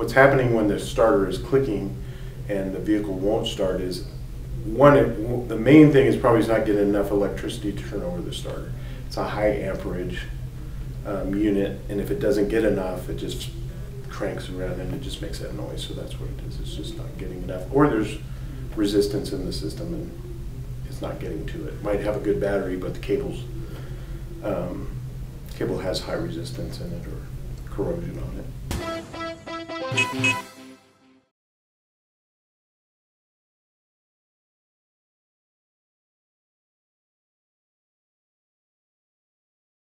what's happening when the starter is clicking and the vehicle won't start is, the main thing is probably it's not getting enough electricity to turn over the starter. It's a high amperage unit, and if it doesn't get enough, it just cranks around and it just makes that noise. So that's what it is. It's just not getting enough, or there's resistance in the system and it's not getting to it. Might have a good battery, but the cable has high resistance in it or corrosion on it.